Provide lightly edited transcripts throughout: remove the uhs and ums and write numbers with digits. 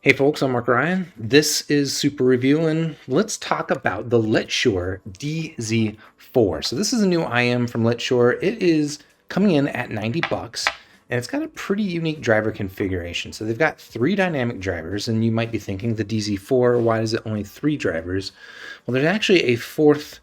Hey folks, I'm Mark Ryan. This is Super Review, and let's talk about the Letshuoer DZ4. So this is a new IM from Letshuoer. It is coming in at 90 bucks, and it's got a pretty unique driver configuration. So they've got 3 dynamic drivers, and you might be thinking the DZ4, why is it only 3 drivers? Well, there's actually a fourth.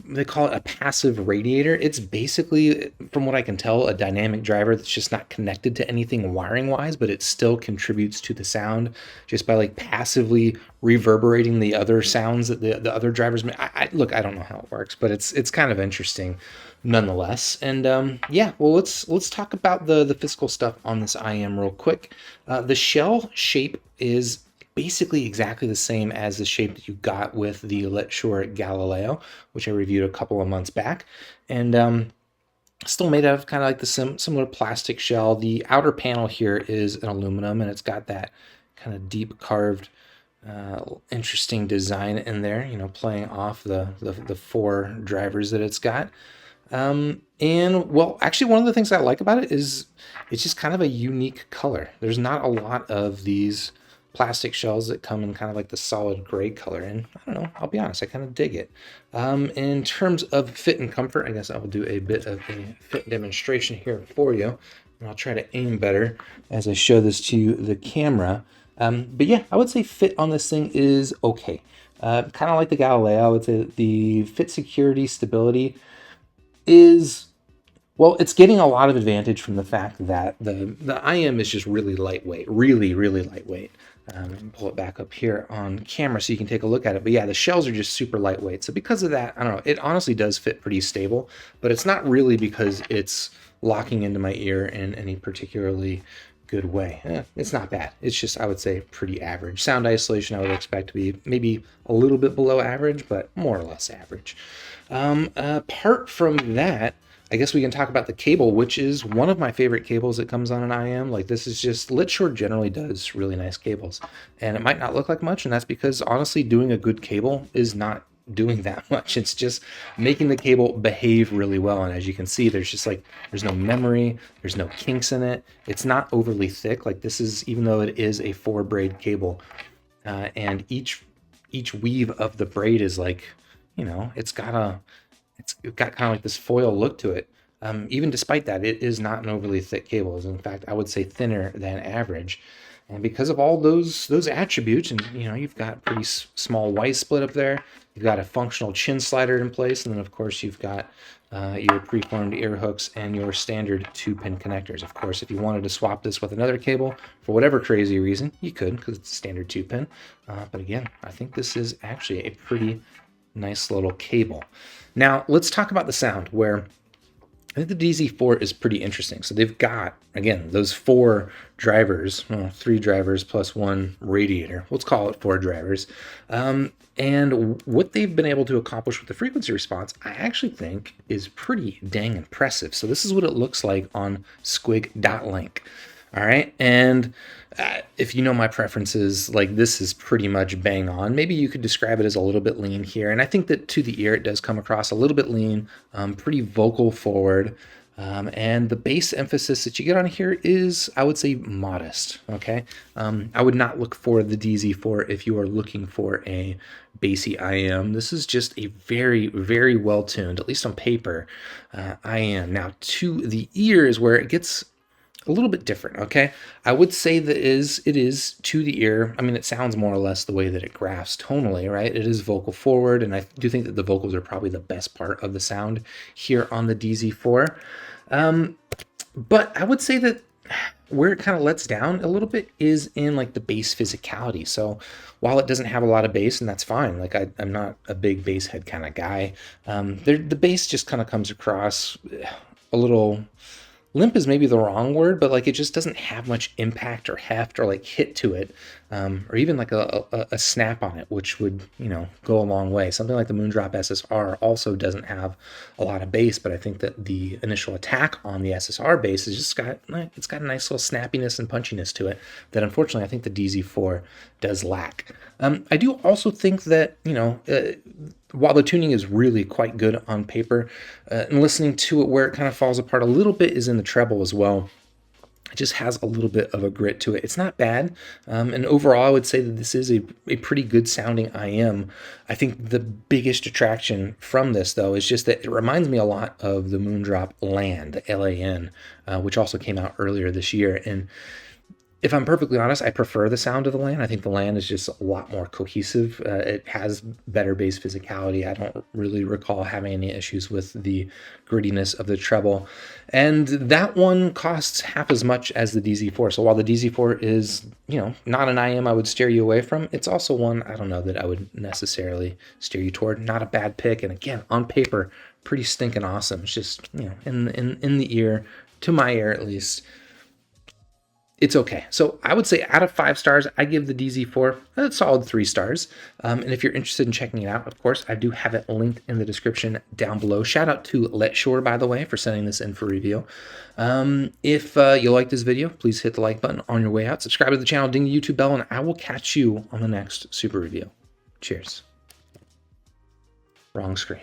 They call it a passive radiator. It's basically, from what I can tell, a dynamic driver that's just not connected to anything wiring wise, but it still contributes to the sound just by like passively reverberating the other sounds that the other drivers make. Look, I don't know how it works, but it's kind of interesting nonetheless. And yeah, well, let's talk about the physical stuff on this IM real quick. The shell shape is basically exactly the same as the shape that you got with the Letshuoer Galileo, which I reviewed a couple of months back. And still made out of kind of like the similar plastic shell. The outer panel here is an aluminum, and it's got that kind of deep carved, interesting design in there, you know, playing off the 4 drivers that it's got. And well, actually, one of the things I like about it is it's just kind of a unique color. There's not a lot of these plastic shells that come in kind of like the solid gray color, and I don't know, I'll be honest, I kind of dig it. In terms of fit and comfort, I guess I will do a bit of a fit demonstration here for you, and I'll try to aim better as I show this to the camera. But yeah, I would say fit on this thing is okay. Kind of like the Galileo, I would say that the fit, security, stability is, well, it's getting a lot of advantage from the fact that the IM is just really lightweight, really lightweight. Pull it back up here on camera so you can take a look at it. But yeah, the shells are just super lightweight. So because of that, I don't know, it honestly does fit pretty stable, but it's not really because it's locking into my ear in any particularly good way. It's not bad. It's just, I would say, pretty average. Sound isolation I would expect to be maybe a little bit below average, but more or less average. Apart from that, I guess we can talk about the cable, which is one of my favorite cables that comes on an IM. Like, this is just, Letshuoer generally does really nice cables, and it might not look like much, and that's because honestly doing a good cable is not doing that much. It's just making the cable behave really well. And as you can see, there's no memory, there's no kinks in it. It's not overly thick. Like, this is, even though it is a 4 braid cable, and each weave of the braid is like, you know, it's got kind of like this foil look to it. Even despite that, it is not an overly thick cable. In fact, I would say thinner than average. And because of all those attributes, and you know, you've got pretty small white split up there, you've got a functional chin slider in place, and then of course you've got your preformed ear hooks and your standard 2-pin connectors. Of course, if you wanted to swap this with another cable for whatever crazy reason, you could, because it's standard 2-pin. But again, I think this is actually a pretty nice little cable. Now, let's talk about the sound, where I think the DZ4 is pretty interesting. So they've got, again, those 4 drivers, well, 3 drivers plus 1 radiator. Let's call it 4 drivers. And what they've been able to accomplish with the frequency response, I actually think is pretty dang impressive. So this is what it looks like on squig.link. All right, and if you know my preferences, like, this is pretty much bang on. Maybe you could describe it as a little bit lean here, and I think that to the ear it does come across a little bit lean, pretty vocal forward, and the bass emphasis that you get on here is, I would say, modest. Okay, I would not look for the DZ4 if you are looking for a bassy IM. This is just a very well tuned, at least on paper, IM. Now to the ear is where it gets a little bit different. Okay, I would say that it is to the ear. I mean, it sounds more or less the way that it graphs tonally, right? It is vocal forward, and I do think that the vocals are probably the best part of the sound here on the DZ4. But I would say that where it kind of lets down a little bit is in like the bass physicality. So while it doesn't have a lot of bass, and that's fine, like I'm not a big bass head kind of guy, the bass just kind of comes across a little limp is maybe the wrong word, but like, it just doesn't have much impact or heft or like hit to it, or even like a snap on it, which would, you know, go a long way. Something like the Moondrop SSR also doesn't have a lot of bass, but I think that the initial attack on the SSR bass is just got a nice little snappiness and punchiness to it that unfortunately I think the DZ4 does lack. I do also think that, you know, while the tuning is really quite good on paper, and listening to it, where it kind of falls apart a little bit is in the treble as well. It just has a little bit of a grit to it. It's not bad. And overall, I would say that this is a pretty good sounding IM. I think the biggest attraction from this, though, is just that it reminds me a lot of the Moondrop Land, the LAN, which also came out earlier this year. And if I'm perfectly honest, I prefer the sound of the LAN. I think the LAN is just a lot more cohesive. It has better bass physicality. I don't really recall having any issues with the grittiness of the treble. And that one costs half as much as the DZ4. So while the DZ4 is, not an IM I would steer you away from, it's also one I don't know that I would necessarily steer you toward. Not a bad pick. And again, on paper, pretty stinking awesome. It's just, in the ear, to my ear at least, it's okay. So I would say out of 5 stars, I give the DZ4 a solid 3 stars. And if you're interested in checking it out, of course, I do have it linked in the description down below. Shout out to Letshuoer, by the way, for sending this in for review. If you like this video, please hit the like button on your way out. Subscribe to the channel, ding the YouTube bell, and I will catch you on the next super review. Cheers. Wrong screen.